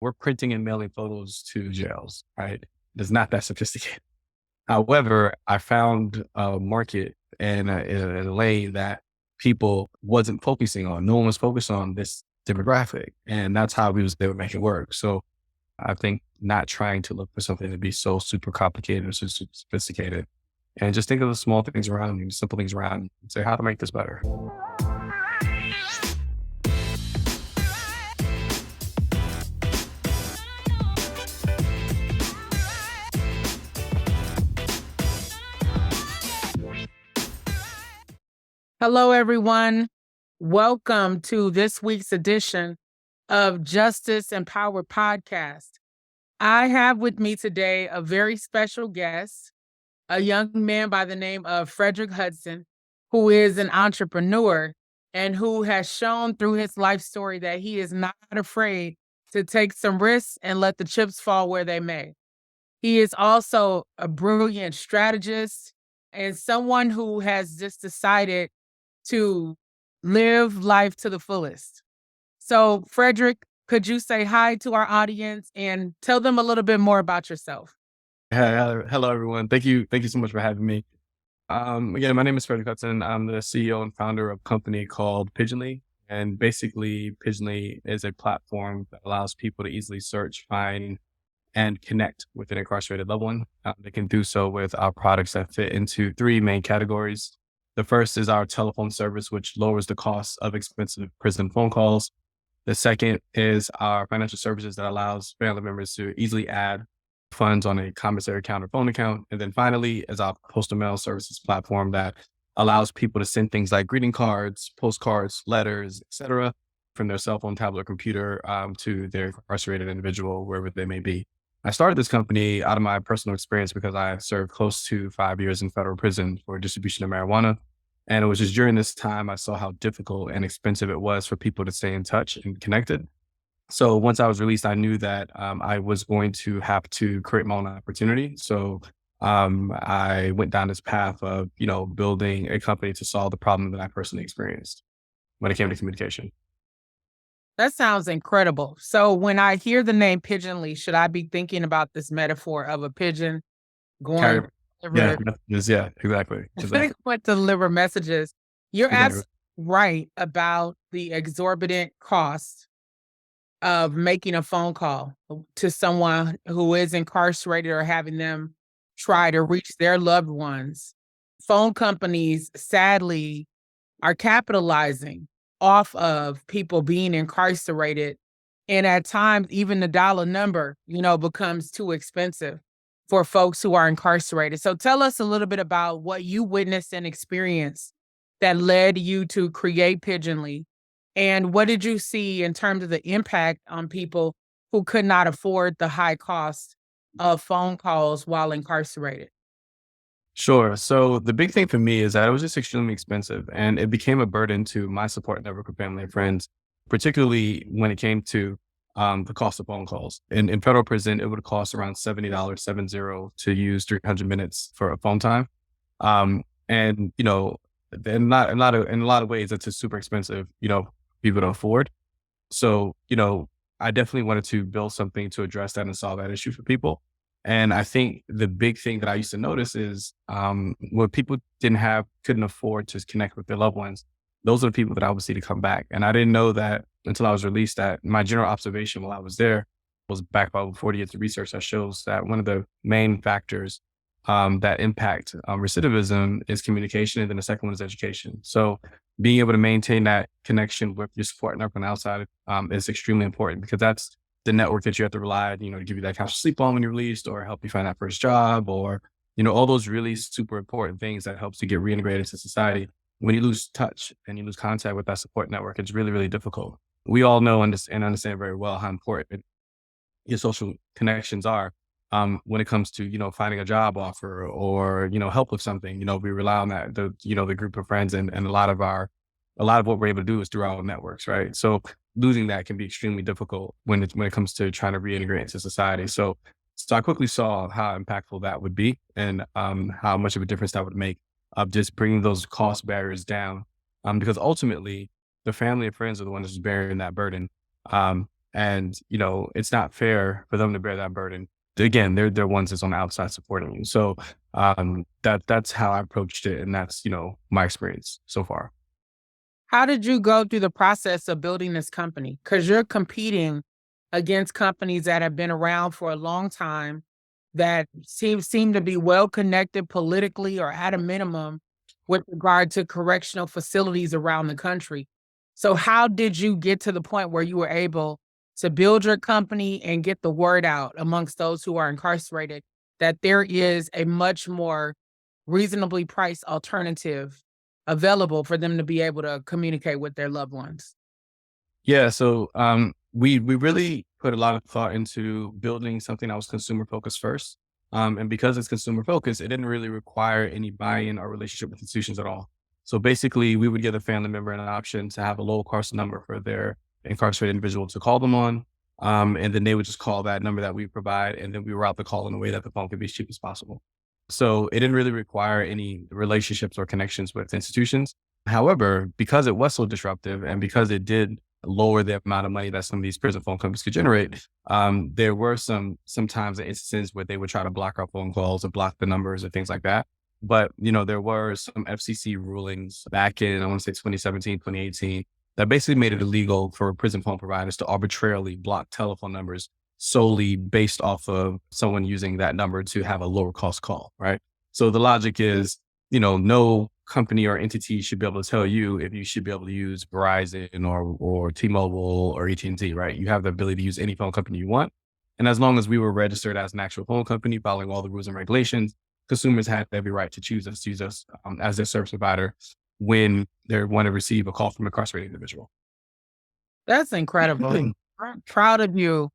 we're printing and mailing photos to jails, right? It's not that sophisticated. However, I found a market and a lane that people wasn't focusing on. No one was focused on this demographic, and that's how they would make it work. So I think not trying to look for something to be so super complicated or so super sophisticated, and just think of the small things around you, simple things around you, and say how to make this better. Hello, everyone. Welcome to this week's edition of Justice Empowered Podcast. I have with me today a very special guest, a young man by the name of Frederick Hutson, who is an entrepreneur and who has shown through his life story that he is not afraid to take some risks and let the chips fall where they may. He is also a brilliant strategist and someone who has just decided to live life to the fullest. So, Frederick, could you say hi to our audience and tell them a little bit more about yourself? Hello, everyone. Thank you so much for having me. Again, my name is Frederick Hutson. I'm the CEO and founder of a company called Pigeonly. And basically, Pigeonly is a platform that allows people to easily search, find, and connect with an incarcerated loved one. They can do so with our products that fit into three main categories. The first is our telephone service, which lowers the cost of expensive prison phone calls. The second is our financial services that allows family members to easily add funds on a commissary account or phone account. And then finally is our postal mail services platform that allows people to send things like greeting cards, postcards, letters, etc., from their cell phone, tablet, or computer to their incarcerated individual, wherever they may be. I started this company out of my personal experience because I served close to 5 years in federal prison for distribution of marijuana. And it was just during this time I saw how difficult and expensive it was for people to stay in touch and connected. So once I was released, I knew that I was going to have to create my own opportunity. So I went down this path of, building a company to solve the problem that I personally experienced when it came to communication. That sounds incredible. So, when I hear the name Pigeonly, should I be thinking about this metaphor of a pigeon going Carry, to yeah, deliver, yeah, exactly, exactly, going to deliver messages? You're exactly. absolutely right about the exorbitant cost of making a phone call to someone who is incarcerated or having them try to reach their loved ones. Phone companies, sadly, are capitalizing off of people being incarcerated. And at times, even the dollar number, becomes too expensive for folks who are incarcerated. So tell us a little bit about what you witnessed and experienced that led you to create Pigeonly. And what did you see in terms of the impact on people who could not afford the high cost of phone calls while incarcerated? Sure. So the big thing for me is that it was just extremely expensive and it became a burden to my support network of family and friends, particularly when it came to the cost of phone calls. In federal prison, it would cost around $70, 70 to use 300 minutes for a phone time. And, in a lot of ways, it's a super expensive, people to afford. So, I definitely wanted to build something to address that and solve that issue for people. And I think the big thing that I used to notice is when people couldn't afford to connect with their loved ones, those are the people that I would see to come back. And I didn't know that until I was released that my general observation while I was there was backed by over 40 years of research that shows that one of the main factors that impact recidivism is communication. And then the second one is education. So being able to maintain that connection with your support network on the outside is extremely important because that's the network that you have to rely on, to give you that couch to sleep on when you're released or help you find that first job or, all those really super important things that helps you get reintegrated into society. When you lose touch and you lose contact with that support network, it's really, really difficult. We all know and understand very well how important your social connections are when it comes to, finding a job offer or, help with something. We rely on the group of friends and a lot of what we're able to do is through our own networks, right? So losing that can be extremely difficult when it comes to trying to reintegrate into society. So I quickly saw how impactful that would be and how much of a difference that would make of just bringing those cost barriers down. Because ultimately the family and friends are the ones who's bearing that burden. And, it's not fair for them to bear that burden. Again, they're ones that's on the outside supporting you. So that's how I approached it. And that's, my experience so far. How did you go through the process of building this company? Because you're competing against companies that have been around for a long time, that seem to be well connected politically or at a minimum with regard to correctional facilities around the country. So how did you get to the point where you were able to build your company and get the word out amongst those who are incarcerated that there is a much more reasonably priced alternative available for them to be able to communicate with their loved ones? Yeah. So we really put a lot of thought into building something that was consumer focused first. And because it's consumer focused, it didn't really require any buy-in or relationship with institutions at all. So basically, we would give a family member an option to have a low cost number for their incarcerated individual to call them on. And then they would just call that number that we provide, and then we route the call in a way that the phone could be as cheap as possible. So it didn't really require any relationships or connections with institutions. However, because it was so disruptive and because it did lower the amount of money that some of these prison phone companies could generate, there were sometimes instances where they would try to block our phone calls or block the numbers or things like that. But, there were some FCC rulings back in, I want to say 2017, 2018, that basically made it illegal for prison phone providers to arbitrarily block telephone numbers solely based off of someone using that number to have a lower cost call, right? So the logic is, no company or entity should be able to tell you if you should be able to use Verizon or T-Mobile or AT&T, right? You have the ability to use any phone company you want. And as long as we were registered as an actual phone company, following all the rules and regulations, consumers had every right to use us as their service provider when they want to receive a call from an incarcerated individual. That's incredible. I'm proud of you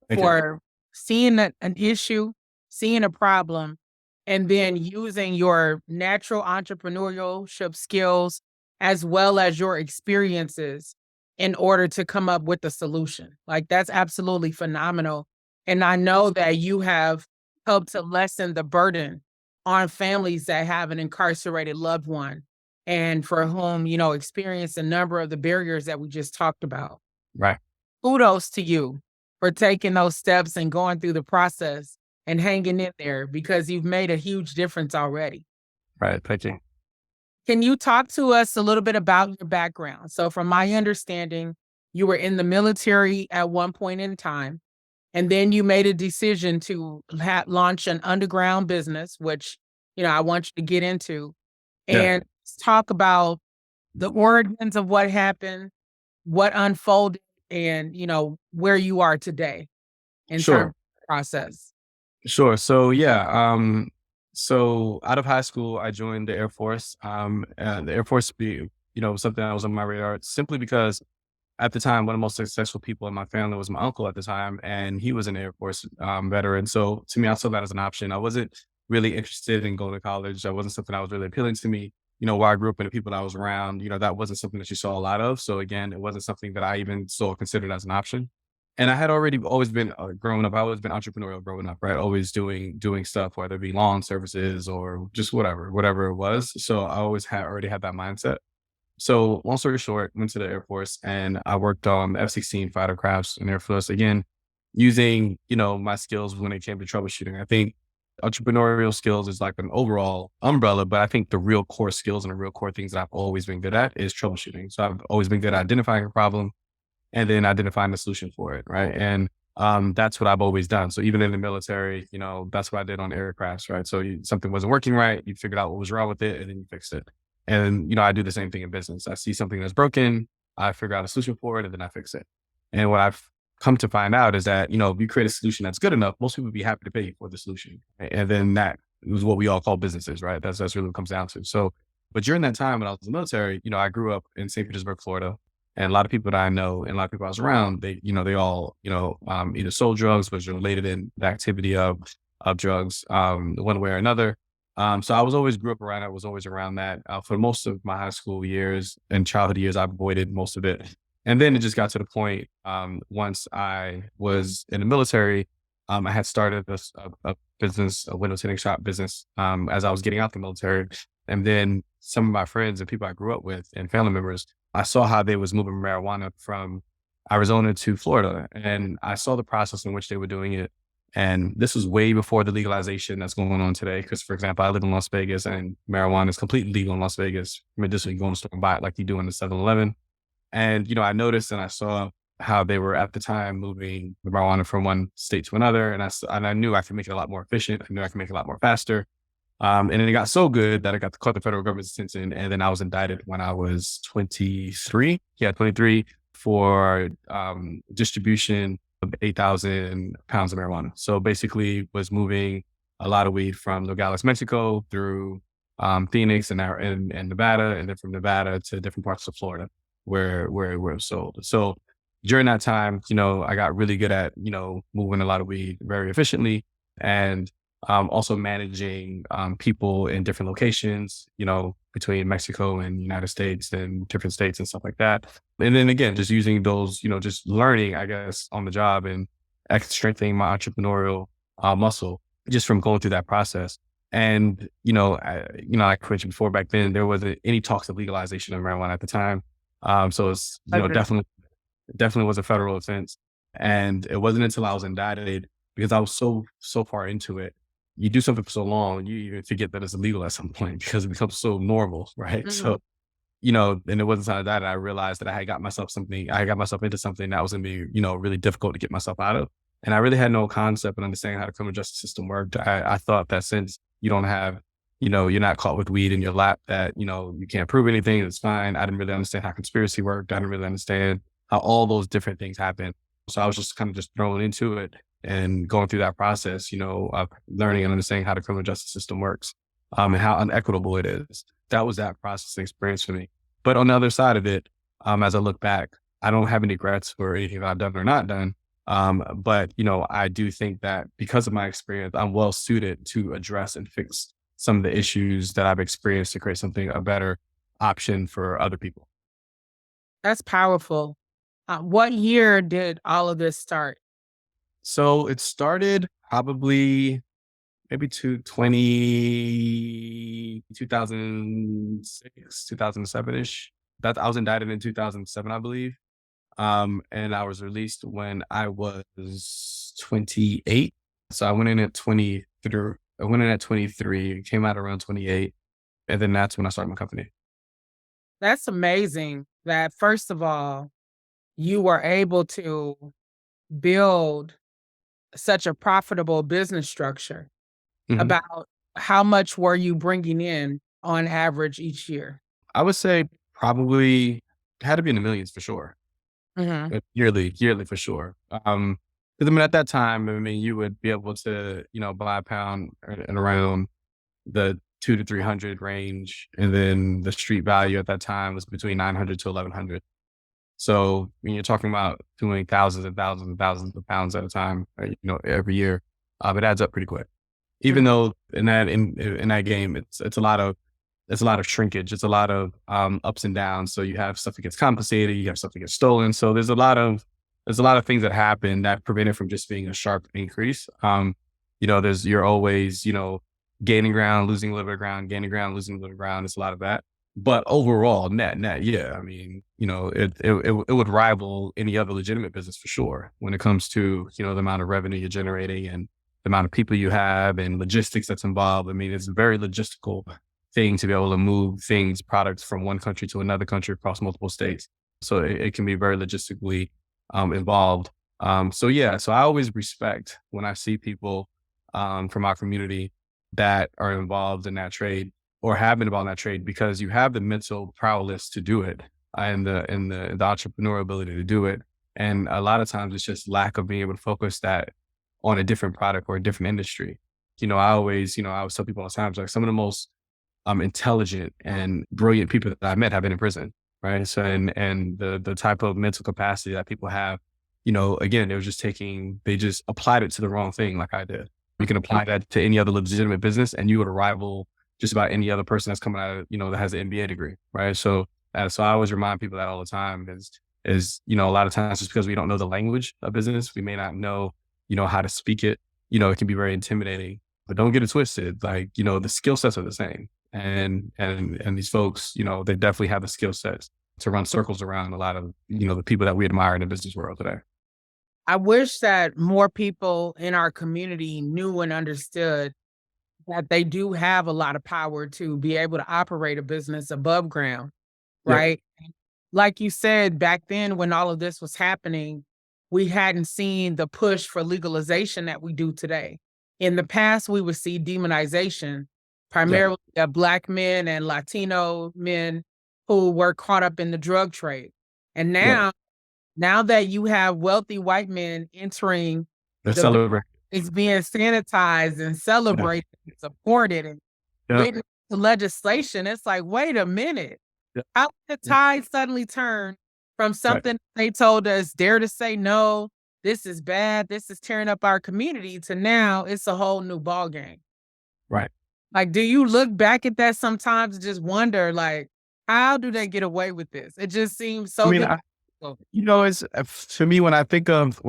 Thank you. for seeing an issue, seeing a problem, and then using your natural entrepreneurship skills as well as your experiences in order to come up with a solution. Like, that's absolutely phenomenal. And I know that you have helped to lessen the burden on families that have an incarcerated loved one and for whom, experience a number of the barriers that we just talked about. Right. Kudos to you for taking those steps and going through the process and hanging in there, because you've made a huge difference already. Right. Thank you. Can you talk to us a little bit about your background? So, from my understanding, you were in the military at one point in time, and then you made a decision to launch an underground business, which, I want you to get into, Yeah. and talk about the origins of what happened, what unfolded, and, where you are today in terms Sure. of the process. Sure. So yeah, so out of high school, I joined the Air Force. The Air Force, was something that was on my radar simply because at the time, one of the most successful people in my family was my uncle at the time, and he was an Air Force veteran. So to me, I saw that as an option. I wasn't really interested in going to college. That wasn't something that was really appealing to me. Where I grew up and the people that I was around, that wasn't something that you saw a lot of. So again, it wasn't something that I even saw considered as an option. And I had already always been growing up. I always been entrepreneurial growing up, right? Always doing stuff, whether it be lawn services or just whatever it was. So I always had already had that mindset. So long story short, went to the Air Force and I worked on F-16 fighter crafts and Air Force again, using, my skills when it came to troubleshooting. I think entrepreneurial skills is like an overall umbrella, but I think the real core skills and the real core things that I've always been good at is troubleshooting. So I've always been good at identifying a problem and then identifying the solution for it. Right. And that's what I've always done. So even in the military, that's what I did on aircrafts. Right. So something wasn't working right. You figured out what was wrong with it and then you fixed it. And, I do the same thing in business. I see something that's broken, I figure out a solution for it, and then I fix it. And what I've come to find out is that, if you create a solution that's good enough, most people would be happy to pay you for the solution. And then that is what we all call businesses, right? That's really what it comes down to. So, but during that time when I was in the military, I grew up in St. Petersburg, Florida. And a lot of people that I know and a lot of people I was around, they all, either sold drugs, was related in the activity of drugs, one way or another. So I was always grew up around it, was always around that. For most of my high school years and childhood years, I avoided most of it. And then it just got to the point, once I was in the military, I had started a business, a window tinting shop business, as I was getting out the military. And then some of my friends and people I grew up with and family members, I saw how they was moving marijuana from Arizona to Florida. And I saw the process in which they were doing it. And this was way before the legalization that's going on today. Because, for example, I live in Las Vegas and marijuana is completely legal in Las Vegas. Medicinally, you go in the store and buy it like you do in the 7-Eleven. And, I noticed and I saw how they were at the time moving the marijuana from one state to another. And I knew I could make it a lot more efficient. I knew I could make it a lot more faster. And then it got so good that I got caught the federal government's attention. And then I was indicted when I was 23. Yeah, 23 for distribution of 8,000 pounds of marijuana. So basically was moving a lot of weed from Nogales, Mexico through Phoenix and Nevada, and then from Nevada to different parts of Florida where it was sold. So during that time, I got really good at, moving a lot of weed very efficiently and also managing people in different locations, between Mexico and United States and different states and stuff like that. And then again, just using those, just learning, I guess, on the job and strengthening my entrepreneurial muscle just from going through that process. And, like I mentioned before, back then, there wasn't any talks of legalization of marijuana at the time. So it's, Okay. definitely was a federal offense. And it wasn't until I was indicted because I was so far into it. You do something for so long, you even forget that it's illegal at some point because it becomes so normal, right? Mhm. So, and it wasn't until that I realized that I got myself into something that was going to be, really difficult to get myself out of. And I really had no concept and understanding how the criminal justice system worked. I thought that since you don't have, you're not caught with weed in your lap, that, you can't prove anything. It's fine. I didn't really understand how conspiracy worked. I didn't really understand how all those different things happen. So I was just kind of just thrown into it and going through that process, of learning and understanding how the criminal justice system works, and how unequitable it is. That was that processing experience for me. But on the other side of it, as I look back, I don't have any regrets for anything that I've done or not done. But I do think that because of my experience, I'm well suited to address and fix some of the issues that I've experienced to create a better option for other people. That's powerful. What year did all of this start? So it started probably maybe 2006, 2007-ish. That I was indicted in 2007, I believe. And I was released when I was 28. So I went in at 23. I went in at 23, came out around 28. And then that's when I started my company. That's amazing that, first of all, you were able to build such a profitable business structure. Mhm. About how much were you bringing in on average each year? I would say probably had to be in the millions for sure. Mhm. Yearly for sure. Because I mean, at that time, I mean, you would be able to, buy a pound and around the 2 to 300 range, and then the street value at that time was between 900 to 1100. So when you're talking about doing thousands and thousands and thousands of pounds at a time, every year, it adds up pretty quick. Even Mhm. though in that game, it's a lot of shrinkage. It's a lot of ups and downs. So you have stuff that gets compensated, you have stuff that gets stolen. So there's a lot of things that happen that prevent it from just being a sharp increase. You're always, gaining ground, losing a little bit of ground, gaining ground, losing a little bit of ground. It's a lot of that. But overall, net, yeah. I mean, it would rival any other legitimate business for sure when it comes to, the amount of revenue you're generating and the amount of people you have and logistics that's involved. I mean, it's a very logistical thing to be able to move products from one country to another country across multiple states. So it can be very logistically involved. So yeah, so I always respect when I see people from our community that are involved in that trade or have been involved in that trade because you have the mental prowess to do it and the entrepreneurial ability to do it. And a lot of times it's just lack of being able to focus that on a different product or a different industry. I always tell people all the time, it's like some of the most intelligent and brilliant people that I've met have been in prison, right? So, and the type of mental capacity that people have, again, they just applied it to the wrong thing, like I did. You can apply that to any other legitimate business, and you would rival just about any other person that's coming out of, that has an MBA degree, right? So I always remind people that all the time is a lot of times just because we don't know the language of business, we may not know, how to speak it. It can be very intimidating, but don't get it twisted. Like, the skill sets are the same and these folks, they definitely have the skill sets to run circles around a lot of, the people that we admire in the business world today. I wish that more people in our community knew and understood that they do have a lot of power to be able to operate a business above ground, Yep. right? Like you said, back then when all of this was happening, we hadn't seen the push for legalization that we do today. In the past, we would see demonization, Yep. primarily of Black men and Latino men who were caught up in the drug trade. And Yep. now that you have wealthy white men entering They're the bu celebrating. it's being sanitized and Yeah. celebrated and supported and Yep. written into legislation, it's like, "Wait a minute. Yep. How did the Yep. tide suddenly turn from Right. something they told us, dare to say no, this is bad, this is tearing up our community,' to now it's a whole new ballgame?" Right. Like, do you look back at that sometimes and just wonder, like, how do they get away with this? It just seems I so mean, hypocritical. it's to me when I think of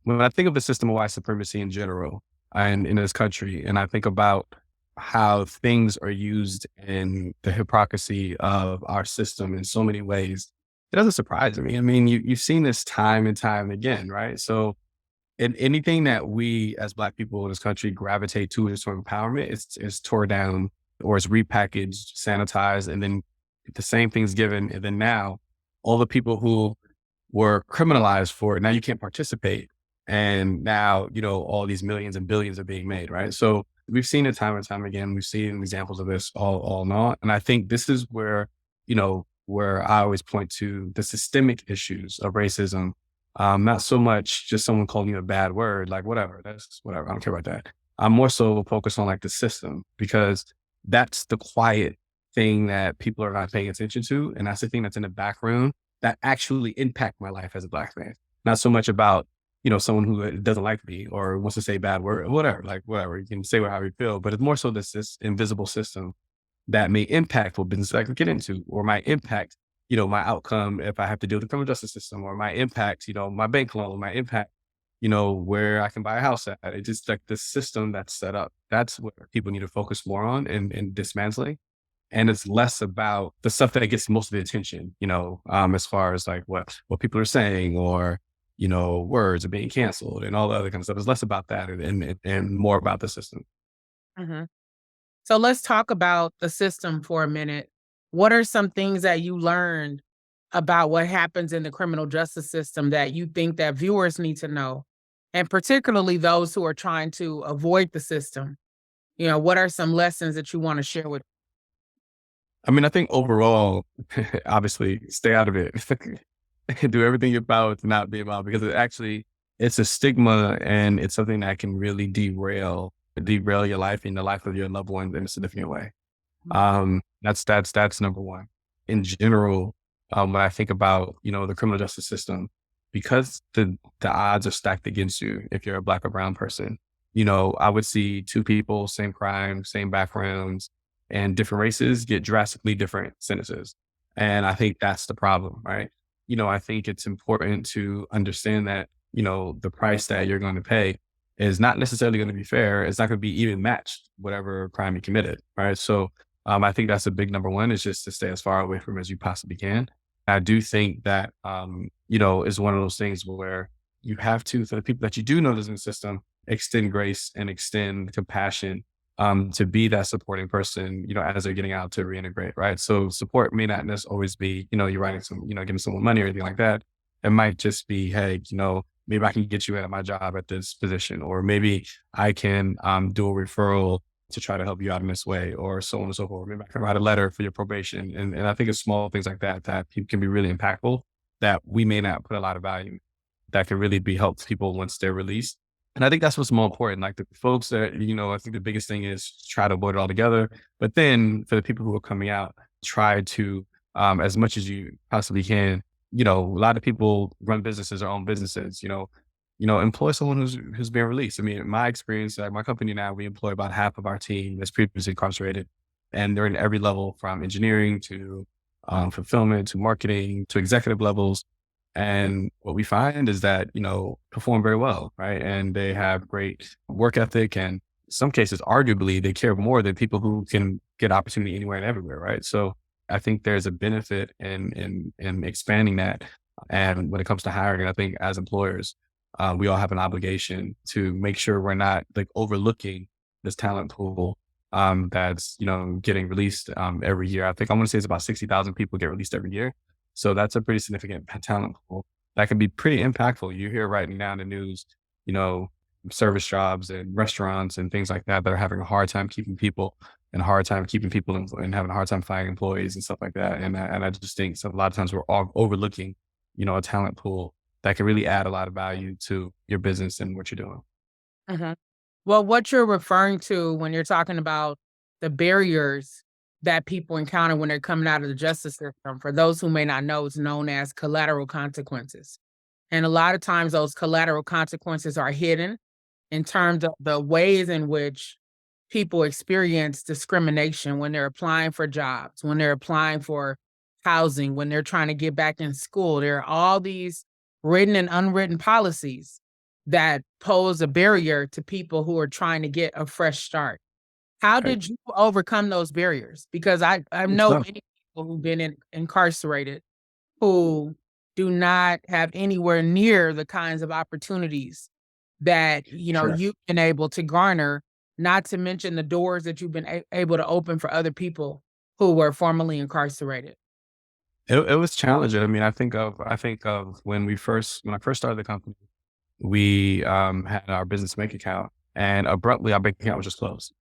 the system of white supremacy in general and in this country, and I think about how things are used in the hypocrisy of our system in so many ways, it doesn't surprise me. I mean, you've seen this time and time again, right? So, in anything that we as Black people in this country gravitate to as sort of empowerment is tore down or is repackaged, sanitized, and then the same thing's given. And then now all the people who were criminalized for it, now you can't participate. And now, all these millions and billions are being made, right? So we've seen it time and time again. We've seen examples of this all along. And I think this is where I always point to the systemic issues of racism. Not so much just someone calling you a bad word, like whatever, that's whatever. I don't care about that. I'm more so focused on like the system because that's the quiet thing that people are not paying attention to. And that's the thing that's in the background that actually impact my life as a Black man. Not so much about, someone who doesn't like me or wants to say bad word, whatever, like whatever. You can say however you feel, but it's more so this invisible system that may impact what business I can get into or might impact, my outcome if I have to deal with the criminal justice system or might impact, my bank loan, might impact, where I can buy a house at. It's just like the system that's set up. That's what people need to focus more on and dismantling. And it's less about the stuff that gets most of the attention, as far as like what people are saying or, words are being canceled and all the other kind of stuff. It's less about that and more about the system. Mhm. So let's talk about the system for a minute. What are some things that you learned about what happens in the criminal justice system that you think that viewers need to know? And particularly those who are trying to avoid the system. What are some lessons that you want to share with? I mean, I think overall, obviously stay out of it. Do everything you're about to not be about because it's a stigma and it's something that can really derail your life and the life of your loved ones in a significant way. That's number one. In general, when I think about, the criminal justice system, because the odds are stacked against you if you're a Black or brown person, I would see two people, same crime, same backgrounds, and different races get drastically different sentences. And I think that's the problem, right? I think it's important to understand that, the price that you're going to pay is not necessarily going to be fair. It's not going to be even matched whatever crime you committed, right? So I think that's a big number one is just to stay as far away from it as you possibly can. I do think that, is one of those things where you have to, for the people that you do notice in the system, extend grace and extend compassion to be that supporting person, as they're getting out to reintegrate, right? So support may not necessarily always be, you're writing giving someone money or anything like that. It might just be, hey, maybe I can get you at my job at this position, or maybe I can do a referral to try to help you out in this way, or so on and so forth. Maybe I can write a letter for your probation. And I think it's small things like that that can be really impactful that we may not put a lot of value that can really be helped people once they're released. And I think that's what's more important. Like the folks that, I think the biggest thing is try to avoid it altogether. But then for the people who are coming out, try to, as much as you possibly can, a lot of people run businesses or own businesses, employ someone who's being released. I mean, in my experience, like my company now, we employ about half of our team that's previously incarcerated. And they're in every level from engineering to fulfillment to marketing to executive levels. And what we find is that, perform very well, right? And they have great work ethic and in some cases, arguably, they care more than people who can get opportunity anywhere and everywhere, right? So I think there's a benefit in expanding that. And when it comes to hiring, I think as employers, we all have an obligation to make sure we're not like overlooking this talent pool that's getting released every year. I think I want to say it's about 60,000 people get released every year, so that's a pretty significant talent pool that can be pretty impactful. You hear right now in the news, you know, service jobs and restaurants and things like that that are having a hard time keeping people and a hard time keeping people and having a hard time finding employees and stuff like that. And I just think so a lot of times we're all overlooking, a talent pool that can really add a lot of value to your business and what you're doing. Mhm. Well, what you're referring to when you're talking about the barriers that people encounter when they're coming out of the justice system, for those who may not know, is known as collateral consequences. And a lot of times those collateral consequences are hidden in terms of the ways in which people experience discrimination when they're applying for jobs, when they're applying for housing, when they're trying to get back in school. There are all these written and unwritten policies that pose a barrier to people who are trying to get a fresh start. How Right. did you overcome those barriers? Because I It's know tough. many people who've been incarcerated who do not have anywhere near the kinds of opportunities that, Sure. you've been able to garner, not to mention the doors that you've been able to open for other people who were formerly incarcerated. It was challenging. I mean, I think of when I first started the company, we had our business bank account, and abruptly our bank account was just closed.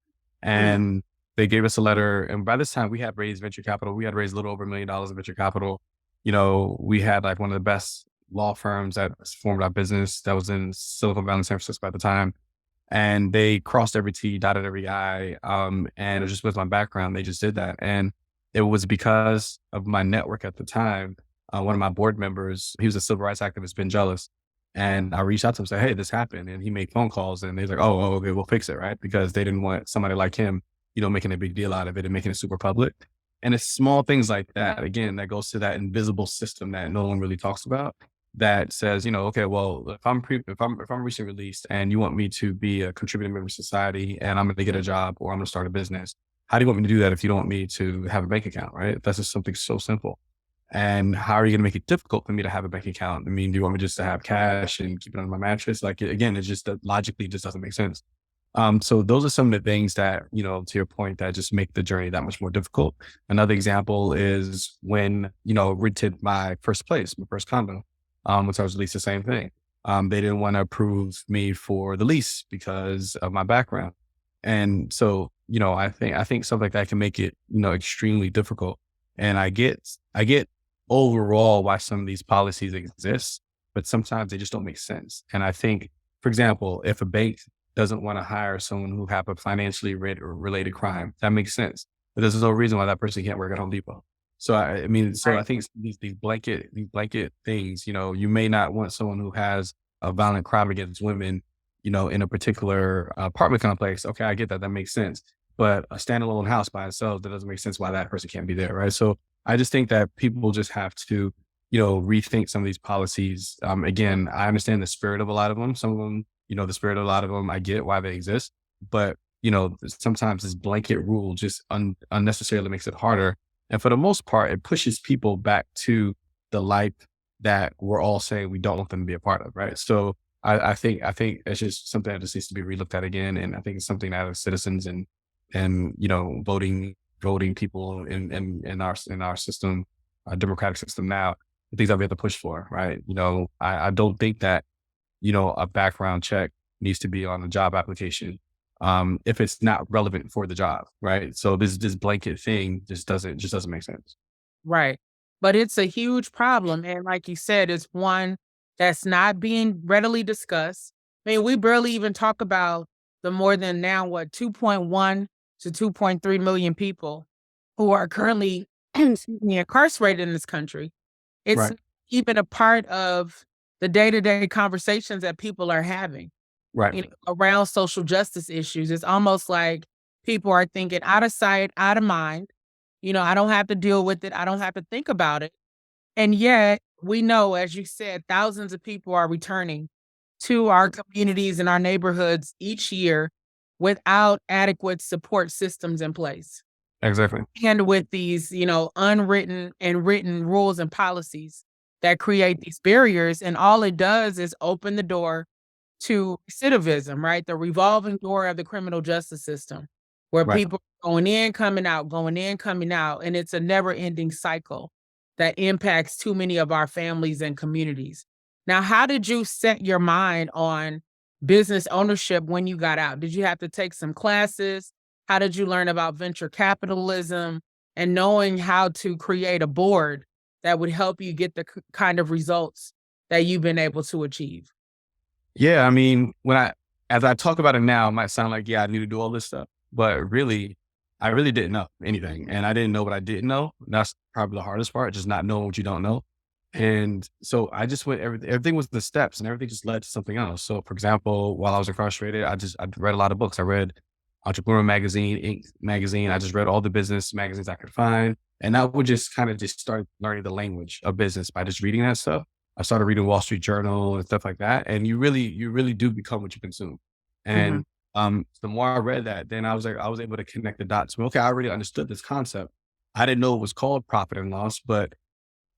Mm, And they gave us a letter. And by this time, we had raised venture capital. We had raised a little over $1 million in venture capital. We had like one of the best law firms that formed our business that was in Silicon Valley, San Francisco at the time. And they crossed every T, dotted every I. And it was just with my background, they just did that. And it was because of my network at the time. One of my board members, he was a civil rights activist, been jealous. And I reached out to him and said, "Hey, this happened." And he made phone calls and they're like, "Oh, okay, we'll fix it." Right. Because they didn't want somebody like him, making a big deal out of it and making it super public. And it's small things like that, again, that goes to that invisible system that no one really talks about that says, okay, well, if I'm recently released and you want me to be a contributing member of society and I'm going to get a job or I'm going to start a business, how do you want me to do that if you don't want me to have a bank account, right? That's just something so simple. And how are you going to make it difficult for me to have a bank account? I mean, do you want me just to have cash and keep it on my mattress? Like, again, it just logically just doesn't make sense. So those are some of the things that, to your point, that just make the journey that much more difficult. Another example is when, rented my first place, my first condo, once I was released, the same thing. They didn't want to approve me for the lease because of my background. And so, I think something like that can make it, extremely difficult. And I get overall why some of these policies exist, but sometimes they just don't make sense. And I think, for example, if a bank doesn't want to hire someone who have a financially related crime, that makes sense. But there's no reason why that person can't work at Home Depot. So I mean, so I right. think these blanket things, you may not want someone who has a violent crime against women, in a particular apartment complex. Okay, I get that. That makes sense. But a standalone house by itself, that doesn't make sense why that person can't be there, right? So I just think that people just have to, rethink some of these policies. Again, I understand the spirit of a lot of them. Some of them, the spirit of a lot of them, I get why they exist. But, sometimes this blanket rule just unnecessarily makes it harder. And for the most part, it pushes people back to the life that we're all saying we don't want them to be a part of, right? So I think it's just something that just needs to be relooked at again. And I think it's something that as citizens and voting people in our system, our democratic system now, the things that we have to push for, right? I don't think that, a background check needs to be on a job application if it's not relevant for the job, right? So this blanket thing just doesn't make sense. Right. But it's a huge problem. And like you said, it's one that's not being readily discussed. I mean, we barely even talk about the more than now, what, 2.1 to 2.3 million people who are currently excuse me, incarcerated in this country. It's Right. not even a part of the day-to-day conversations that people are having, Right. around social justice issues. It's almost like people are thinking out of sight, out of mind. I don't have to deal with it. I don't have to think about it. And yet, we know, as you said, thousands of people are returning to our communities and our neighborhoods each year without adequate support systems in place. Exactly. and with these, unwritten and written rules and policies that create these barriers. And all it does is open the door to recidivism, right? The revolving door of the criminal justice system, where Right. people are going in, coming out, going in, coming out. And it's a never ending cycle that impacts too many of our families and communities. Now, how did you set your mind on business ownership when you got out? Did you have to take some classes? How did you learn about venture capitalism and knowing how to create a board that would help you get the kind of results that you've been able to achieve? Yeah, I mean, as I talk about it now, it might sound like, yeah, I need to do all this stuff, but really, I really didn't know anything, and I didn't know what I didn't know. That's probably the hardest part, just not knowing what you don't know. And so I just went everything was the steps, and everything just led to something else. So, for example, while I was incarcerated, I read a lot of books. I read Entrepreneur Magazine, Inc. magazine. I just read all the business magazines I could find, and I would just kind of just start learning the language of business by just reading that stuff. I started reading Wall Street Journal and stuff like that, and you really do become what you consume. Mhm. And the more I read that, then I was able to connect the dots. Well, okay, I already understood this concept. I didn't know it was called profit and loss, but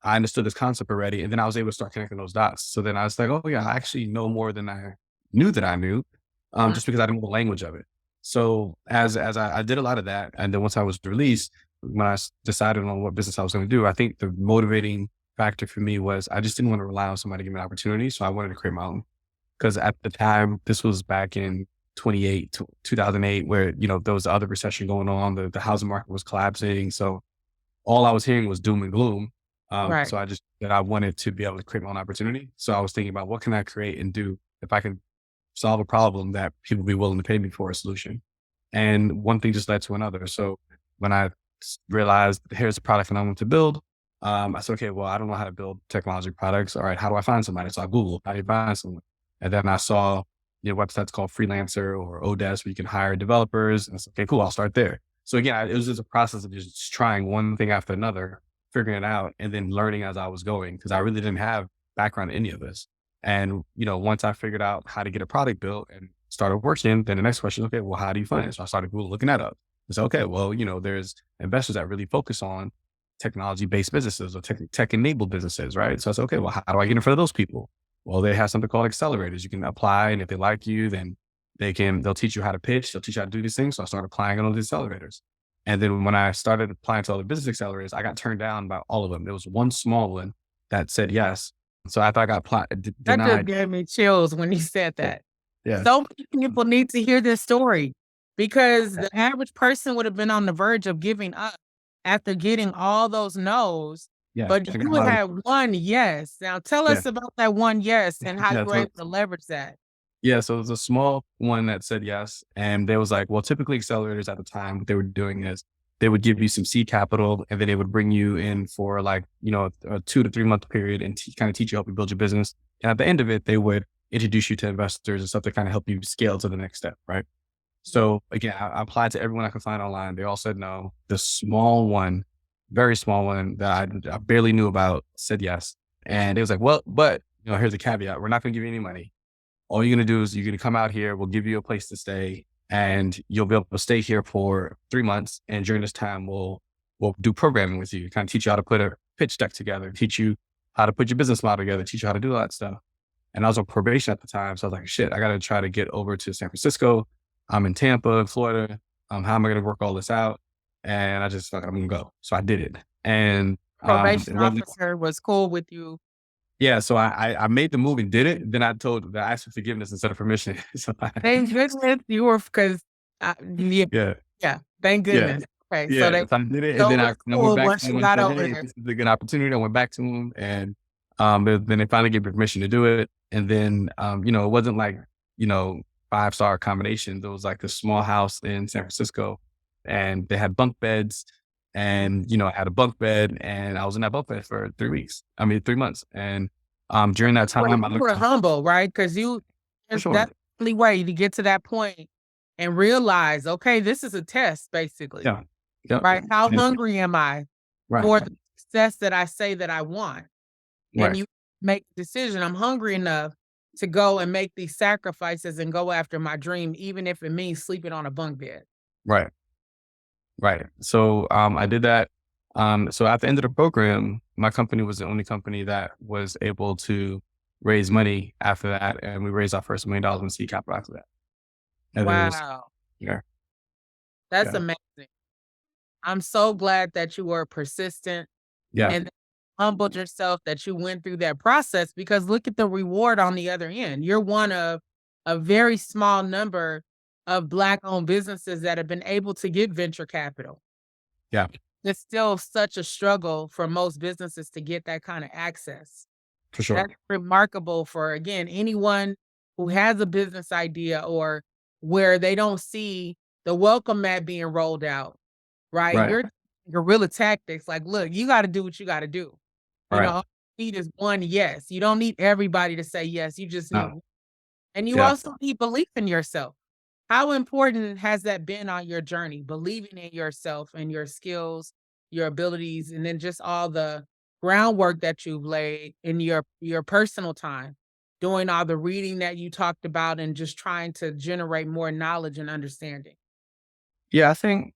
I understood this concept already, and then I was able to start connecting those dots. So then I was like, oh yeah, I actually know more than I knew that I knew, Mm. just because I didn't know the language of it. So as I did a lot of that, and then once I was released, when decided on what business I was going to do, I think the motivating factor for me was I just didn't want to rely on somebody to give me an opportunity, so I wanted to create my own. Because at the time, this was back in 2008, where there was the other recession going on, the housing market was collapsing, so all I was hearing was doom and gloom. Right. So I just that I wanted to be able to create my own opportunity. So I was thinking about what can I create and do if I can solve a problem that people be willing to pay me for a solution. And one thing just led to another. So when I realized here's a product that I want to build, I said, okay, well, I don't know how to build technology products. All right, how do I find somebody? So I Googled, how do you find someone? And then I saw websites called Freelancer or Odesk where you can hire developers. And I said, okay, cool, I'll start there. So again, it was just a process of just trying one thing after another, figuring it out, and then learning as I was going because I really didn't have background in any of this. And once I figured out how to get a product built and started working, then the next question, okay, well, how do you fund it? So I started Google looking that up. I said, okay, well, there's investors that really focus on technology-based businesses or tech-enabled businesses, right? So I said, okay, well, how do I get in front of those people? Well, they have something called accelerators. You can apply, and if they like you, then they'll teach you how to pitch. They'll teach you how to do these things. So I started applying on those accelerators. And then when I started applying to all the business accelerators, I got turned down by all of them. There was one small one that said yes. So after I got That just denied, gave me chills when you said yeah, that. yeah, So many people need to hear this story because the average person would have been on the verge of giving up after getting all those no's, yeah, but I got a you lot of, had one yes. Now tell yeah, us about that one yes and how you yeah. were So able to leverage that. yeah, so it was a small one that said yes. And they was like, well, typically accelerators at the time, what they were doing is they would give you some seed capital and then they would bring you in for like, a 2 to 3 month period and kind of teach you, help you build your business. And at the end of it, they would introduce you to investors and stuff to kind of help you scale to the next step. Right. So again, I applied to everyone I could find online. They all said no. The small one, very small one that I barely knew about said yes. And it was like, well, but here's a caveat. We're not going to give you any money. All you're going to do is you're going to come out here. We'll give you a place to stay and you'll be able to stay here for 3 months. And during this time, we'll do programming with you, kind of teach you how to put a pitch deck together, teach you how to put your business model together, teach you how to do all that stuff. And I was on probation at the time. So I was like, shit, I got to try to get over to San Francisco. I'm in Tampa, Florida. How am I going to work all this out? And I just thought I'm going to go. So I did it. And it Probation wasn't, officer was cool with you. yeah. So I made the move and did it. Then I asked for forgiveness instead of permission. So Thank goodness you were because yeah, yeah, yeah, thank yeah. goodness. Okay, so Yeah, they so I did it, and so it then was I went cool back to once them you and got said, over "Hey, there. this is a good opportunity." I went back to them, and then they finally gave me permission to do it. And then it wasn't like 5-star accommodations. It was like a small house in San Francisco, and they had bunk beds. And I had a bunk bed, and I was in that bunk bed for 3 weeks. I mean, 3 months. And during that Well, time, I you were looked humble, right? Because for sure. that's the only way to get to that point and realize, okay, this is a test, basically, Yeah, yeah, right? How and, hungry am I right, for the success that I say that I want? And right, you make the decision, I'm hungry enough to go and make these sacrifices and go after my dream, even if it means sleeping on a bunk bed. right. Right. So I did that. So at the end of the program, my company was the only company that was able to raise money after that. And we raised our first $1 million in seed capital after that. And it was, Wow. yeah, That's yeah, amazing. I'm so glad that you were persistent yeah, and humbled yourself that you went through that process, because look at the reward on the other end. You're one of a very small number of Black owned businesses that have been able to get venture capital. yeah, It's still such a struggle for most businesses to get that kind of access. for sure. That's remarkable for, again, anyone who has a business idea or where they don't see the welcome mat being rolled out, right? Right. Your guerrilla tactics, like, look, you got to do what you got to do. All You know, right. all you need is one yes. You don't need everybody to say yes. You just need, No. and you Yeah. also need belief in yourself. How important has that been on your journey? Believing in yourself and your skills, your abilities, and then just all the groundwork that you've laid in your personal time, doing all the reading that you talked about and just trying to generate more knowledge and understanding. Yeah. I think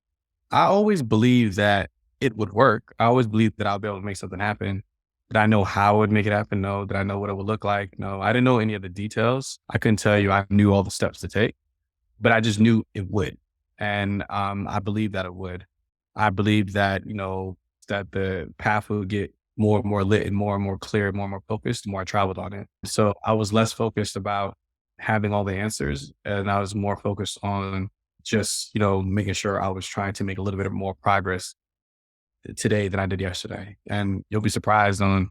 I always believed that it would work. I always believed that I'll be able to make something happen. Did I know how I would make it happen? No. Did I know what it would look like? No. I didn't know any of the details. I couldn't tell you I knew all the steps to take, but I just knew it would. And I believed that it would. I believed that, that the path would get more and more lit and more clear, more and more focused the more I traveled on it. So I was less focused about having all the answers and I was more focused on just, making sure I was trying to make a little bit of more progress today than I did yesterday. And you'll be surprised on,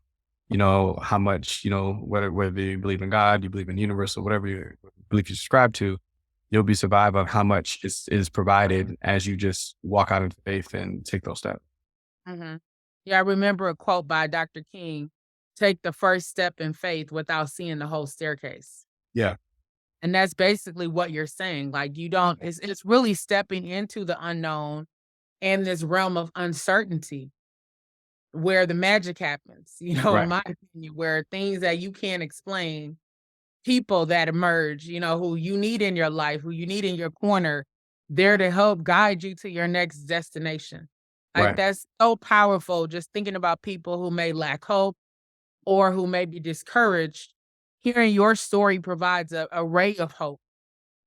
how much, whether you believe in God, you believe in the universe or whatever you believe you subscribe to, you'll be surprised on how much is provided as you just walk out into faith and take those steps. Mhm. Yeah, I remember a quote by Dr. King, take the first step in faith without seeing the whole staircase. Yeah. And that's basically what you're saying. Like, you don't, it's really stepping into the unknown and this realm of uncertainty where the magic happens, in Right. my opinion, where things that you can't explain, people that emerge, who you need in your life, who you need in your corner, there to help guide you to your next destination. Like, Right. that's so powerful. Just thinking about people who may lack hope or who may be discouraged, hearing your story provides a ray of hope,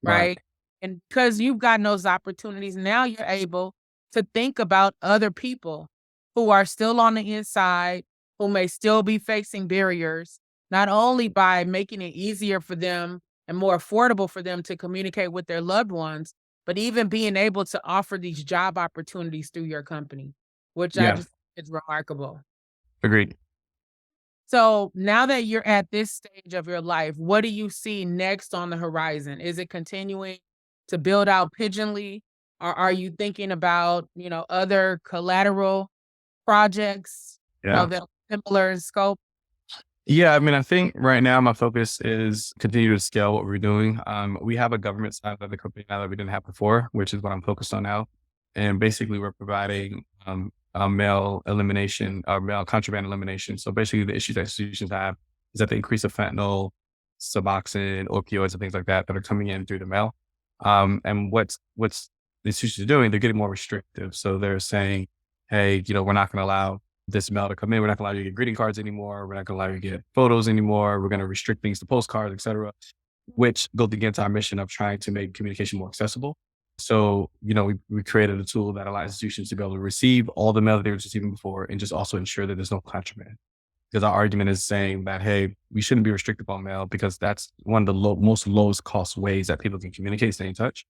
Right. right? And because you've gotten those opportunities, now you're able to think about other people who are still on the inside, who may still be facing barriers, not only by making it easier for them and more affordable for them to communicate with their loved ones, but even being able to offer these job opportunities through your company, which I Yeah. just is remarkable. Agreed. So now that you're at this stage of your life, what do you see next on the horizon? Is it continuing to build out Pigeonly? Or are you thinking about, other collateral projects, Yeah. that are similar in scope? Yeah. I mean, I think right now my focus is continue to scale what we're doing. We have a government side of the company now that we didn't have before, which is what I'm focused on now. And basically we're providing a mail elimination, mail contraband elimination. So basically the issues that institutions have is that the increase of fentanyl, Suboxone, opioids, and things like that are coming in through the mail. And what's the institutions are doing, they're getting more restrictive. So they're saying, hey, we're not going to allow this mail to come in. We're not going to allow you to get greeting cards anymore. We're not going to allow you to get photos anymore. We're going to restrict things to postcards, et cetera, which goes against our mission of trying to make communication more accessible. So, we created a tool that allows institutions to be able to receive all the mail that they were receiving before and just also ensure that there's no contraband. Because our argument is saying that, hey, we shouldn't be restrictive on mail because that's one of the most lowest cost ways that people can communicate, stay in touch.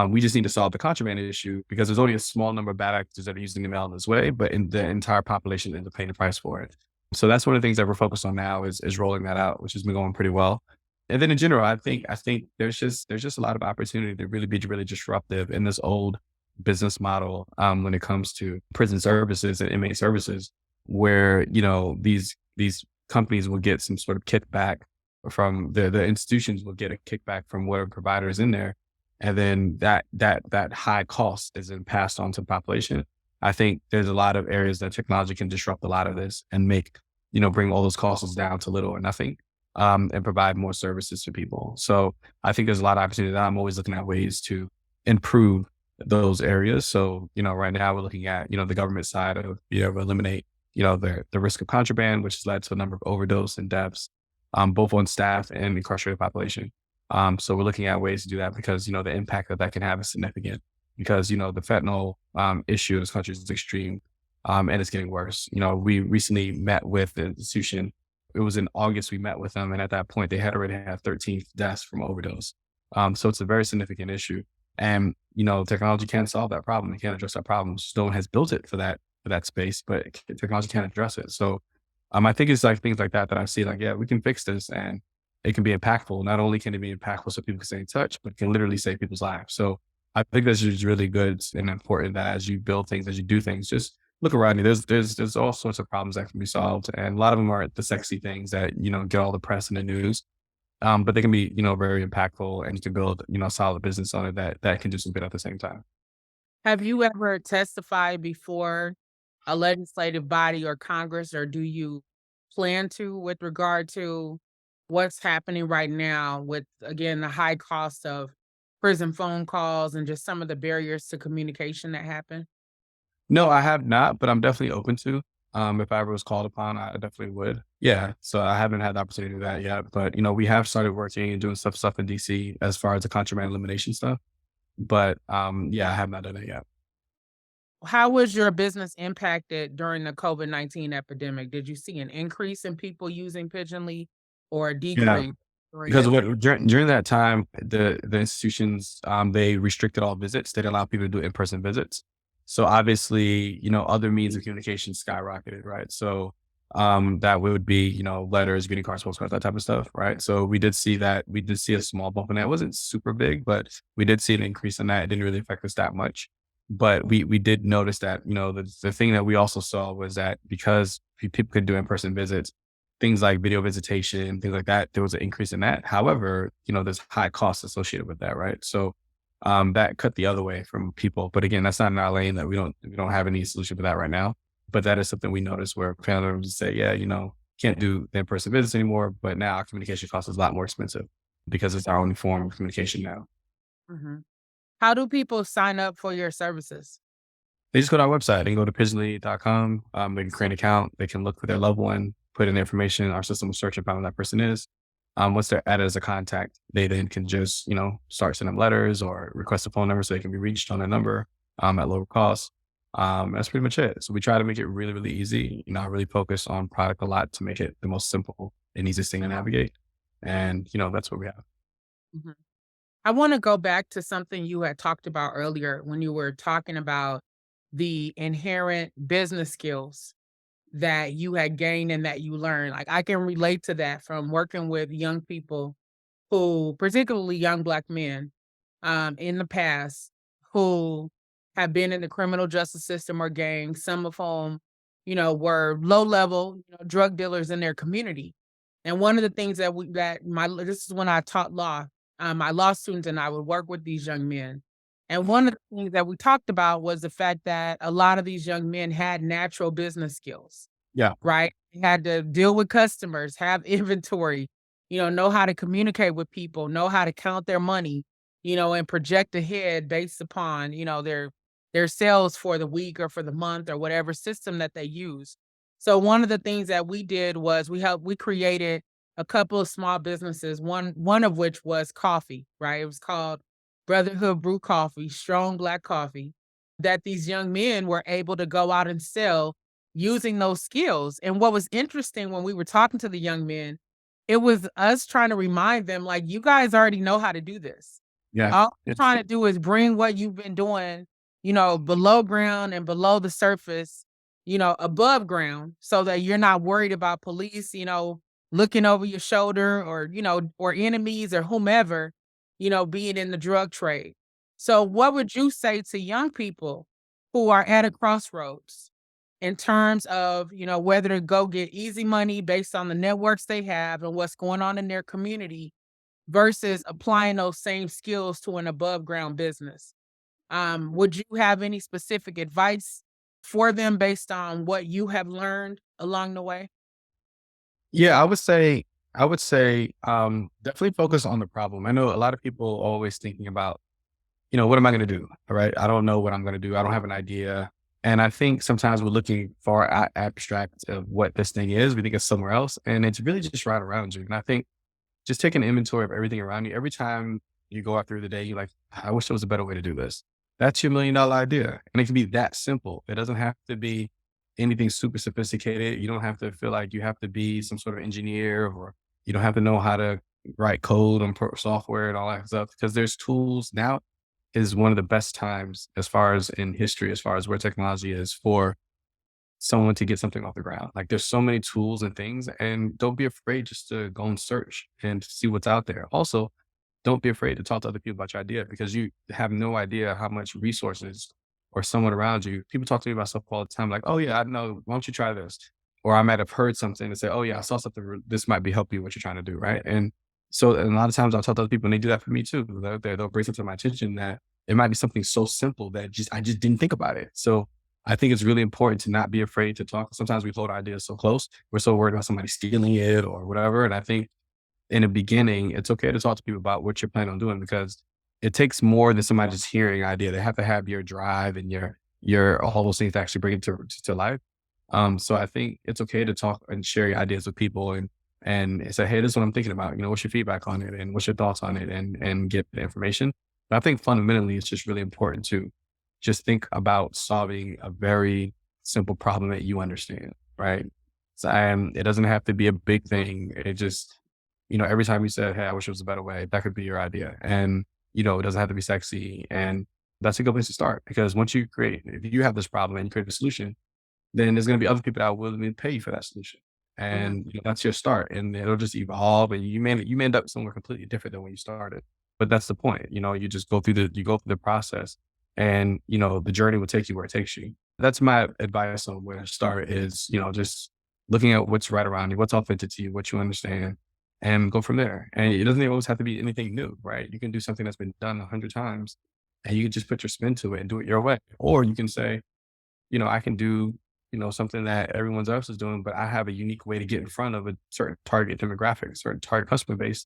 We just need to solve the contraband issue because there's only a small number of bad actors that are using the mail in this way, but in the entire population ends up paying the price for it. So that's one of the things that we're focused on now is rolling that out, which has been going pretty well. And then in general, I think there's just a lot of opportunity to really be really disruptive in this old business model when it comes to prison services and inmate services, where these companies will get some sort of kickback from the institutions will get a kickback from whatever provider is in there, and then that high cost is then passed on to the population. I think there's a lot of areas that technology can disrupt a lot of this and make, bring all those costs down to little or nothing, and provide more services to people. So I think there's a lot of opportunity that I'm always looking at ways to improve those areas. So, right now we're looking at, the government side of, eliminate, the risk of contraband, which has led to a number of overdose and deaths, both on staff and incarcerated population. So we're looking at ways to do that because, the impact that that can have is significant because, the fentanyl issue in this country is extreme, and it's getting worse. We recently met with the institution. It was in August we met with them, and at that point, they had already had 13 deaths from overdose. So it's a very significant issue. And, technology can't solve that problem. It can't address that problem. Stone has built it for that space, but technology can't address it. So I think it's like things like that that I see like, yeah, we can fix this and it can be impactful. Not only can it be impactful so people can stay in touch, but it can literally save people's lives. So I think that's just really good and important that as you build things, as you do things, just look around you. There's all sorts of problems that can be solved. And a lot of them are the sexy things that, get all the press and the news. But they can be, very impactful and you can build, a solid business on it that can do some good at the same time. Have you ever testified before a legislative body or Congress, or do you plan to with regard to what's happening right now with, again, the high cost of prison phone calls and just some of the barriers to communication that happen? No, I have not, but I'm definitely open to. If I ever was called upon, I definitely would. Yeah. So I haven't had the opportunity to do that yet. But we have started working and doing stuff in DC as far as the contraband elimination stuff. But yeah, I have not done it yet. How was your business impacted during the COVID-19 epidemic? Did you see an increase in people using Pigeonly or a Yeah. decrease during Because this? during that time, the institutions, they restricted all visits. They didn't allow people to do in-person visits. So obviously, other means of communication skyrocketed, right? So that would be, letters, greeting cards, postcards, that type of stuff, right? So we did see that. We did see a small bump in that. It wasn't super big, but we did see an increase in that. It didn't really affect us that much. But we did notice that, the thing that we also saw was that because people could do in-person visits, things like video visitation, things like that, there was an increase in that. However, there's high costs associated with that, right? So that cut the other way from people. But again, that's not in our lane that we don't have any solution for that right now. But that is something we noticed where family members say, yeah, can't do the in-person visits anymore, but now our communication cost is a lot more expensive because it's our only form of communication now. Mhm. How do people sign up for your services? They just go to our website. They can go to pigeonly.com. They can create an account. They can look for their loved one, put in the information. Our system will search and find who that person is. Once they're added as a contact, they then can just, start sending them letters or request a phone number so they can be reached on their number at lower cost. That's pretty much it. So we try to make it really, really easy. I really focus on product a lot to make it the most simple and easiest thing to navigate. And, that's what we have. Mhm. I wanna go back to something you had talked about earlier when you were talking about the inherent business skills that you had gained and that you learned. Like, I can relate to that from working with young people who, particularly young Black men, in the past, who have been in the criminal justice system or gangs, some of whom, were low level, drug dealers in their community. And one of the things that we that my this is when I taught law. My law students and I would work with these young men. And one of the things that we talked about was the fact that a lot of these young men had natural business skills, Yeah. right? They had to deal with customers, have inventory, know how to communicate with people, know how to count their money, and project ahead based upon, their sales for the week or for the month or whatever system that they use. So one of the things that we did was we created a couple of small businesses, one of which was coffee, right? It was called Brotherhood Brew Coffee, strong Black coffee, that these young men were able to go out and sell using those skills. And what was interesting when we were talking to the young men, it was us trying to remind them, like, you guys already know how to do this. Yeah. All Yeah. we're trying to do is bring what you've been doing, below ground and below the surface, above ground so that you're not worried about police, looking over your shoulder or, or enemies or whomever, being in the drug trade. So what would you say to young people who are at a crossroads in terms of, whether to go get easy money based on the networks they have and what's going on in their community versus applying those same skills to an above ground business? Would you have any specific advice for them based on what you have learned along the way? Yeah, I would say, definitely focus on the problem. I know a lot of people always thinking about, what am I going to do? All right. I don't know what I'm going to do. I don't have an idea. And I think sometimes we're looking far abstract of what this thing is. We think it's somewhere else, and it's really just right around you. And I think just take an inventory of everything around you. Every time you go out through the day, you're like, I wish there was a better way to do this. That's your $1 million idea. And it can be that simple. It doesn't have to be anything super sophisticated. You don't have to feel like you have to be some sort of engineer, or you don't have to know how to write code on software and all that stuff, because there's tools now. Is one of the best times as far as in history, as far as where technology is for someone to get something off the ground. Like, there's so many tools and things, and don't be afraid just to go and search and see what's out there. Also, don't be afraid to talk to other people about your idea, because you have no idea how much resources or someone around you. People talk to me about stuff all the time, like, "Oh yeah, I know. Why don't you try this?" Or I might have heard something and say, "Oh yeah, I saw something. This might be helping you what you're trying to do, right?" And a lot of times I'll talk to other people, and they do that for me too. They'll bring something to my attention that it might be something so simple that just I just didn't think about it. So I think it's really important to not be afraid to talk. Sometimes we hold our ideas so close, we're so worried about somebody stealing it or whatever. And I think in the beginning, it's okay to talk to people about what you're planning on doing, because it takes more than somebody just hearing an idea. They have to have your drive and your all those things to actually bring it to life. So I think it's okay to talk and share your ideas with people, and say, hey, this is what I'm thinking about. What's your feedback on it, and what's your thoughts on it, and get the information. But I think fundamentally, it's just really important to just think about solving a very simple problem that you understand, right? So, and it doesn't have to be a big thing. It just, every time you said, "Hey, I wish it was a better way," that could be your idea. And, it doesn't have to be sexy. And that's a good place to start, because if you have this problem and you create a solution, then there's going to be other people that are willing to pay you for that solution. Mhm. And that's your start, and it'll just evolve, and you may end up somewhere completely different than when you started. But that's the point. You just you go through the process, and the journey will take you where it takes you. That's my advice on where to start is, just looking at what's right around you, what's authentic to you, what you understand, and go from there. And it doesn't always have to be anything new, right? You can do something that's been done 100 times, and you can just put your spin to it and do it your way. Or you can say, I can do, something that everyone else is doing, but I have a unique way to get in front of a certain target demographic, a certain target customer base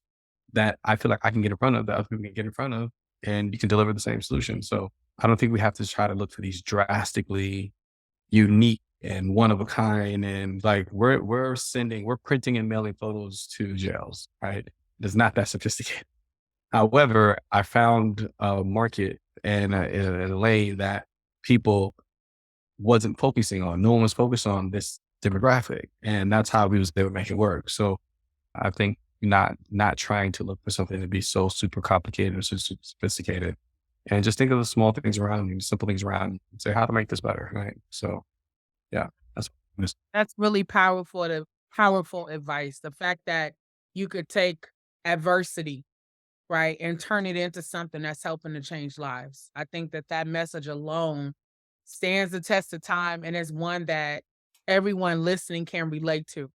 that I feel like I can get in front of, that other people can get in front of, and you can deliver the same solution. So I don't think we have to try to look for these drastically unique and one of a kind. And like we're printing and mailing photos to jails, right? It's not that sophisticated. However, I found a market and a lane that people wasn't focusing on. No one was focused on this demographic, and that's how they would make it work. So I think not trying to look for something to be so super complicated or so super sophisticated, and just think of the small things around you, simple things around you, and say how to make this better, right? So yeah, that's That's really powerful advice. The fact that you could take adversity, right, and turn it into something that's helping to change lives. I think that that message alone stands the test of time and is one that everyone listening can relate to.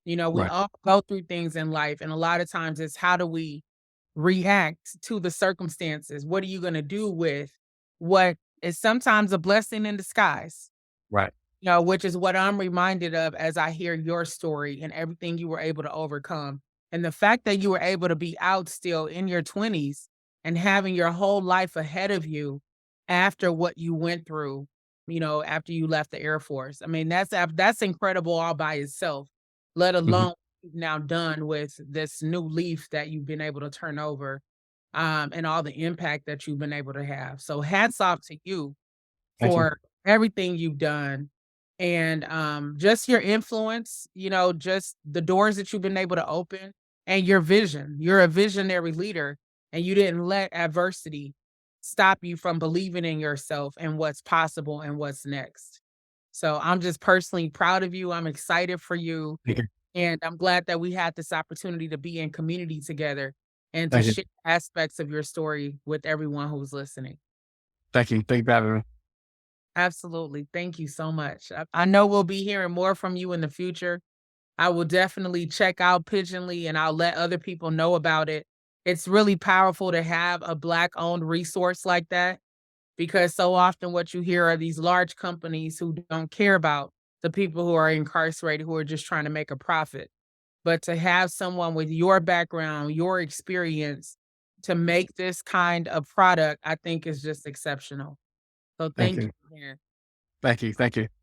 We right, all go through things in life, and a lot of times it's how do we react to the circumstances? What are you going to do with what is sometimes a blessing in disguise? right. Which is what I'm reminded of as I hear your story and everything you were able to overcome. And the fact that you were able to be out still in your 20s and having your whole life ahead of you after what you went through, after you left the Air Force. I mean, that's incredible all by itself, let Mhm. alone what you've now done with this new leaf that you've been able to turn over, and all the impact that you've been able to have. So hats off to you Thank you. for everything you've done and, just your influence, just the doors that you've been able to open and your vision. You're a visionary leader, and you didn't let adversity stop you from believing in yourself and what's possible and what's next. So I'm just personally proud of you. I'm excited for you, Thank you. and I'm glad that we had this opportunity to be in community together and to Thank you. share aspects of your story with everyone who's listening. Thank you. Thank you for having me. Absolutely. Thank you so much. I know we'll be hearing more from you in the future. I will definitely check out Pigeonly and I'll let other people know about it. It's really powerful to have a Black owned resource like that because so often what you hear are these large companies who don't care about the people who are incarcerated, who are just trying to make a profit. But to have someone with your background, your experience to make this kind of product, I think is just exceptional. So Thank thank you. you. Thank you. Thank you.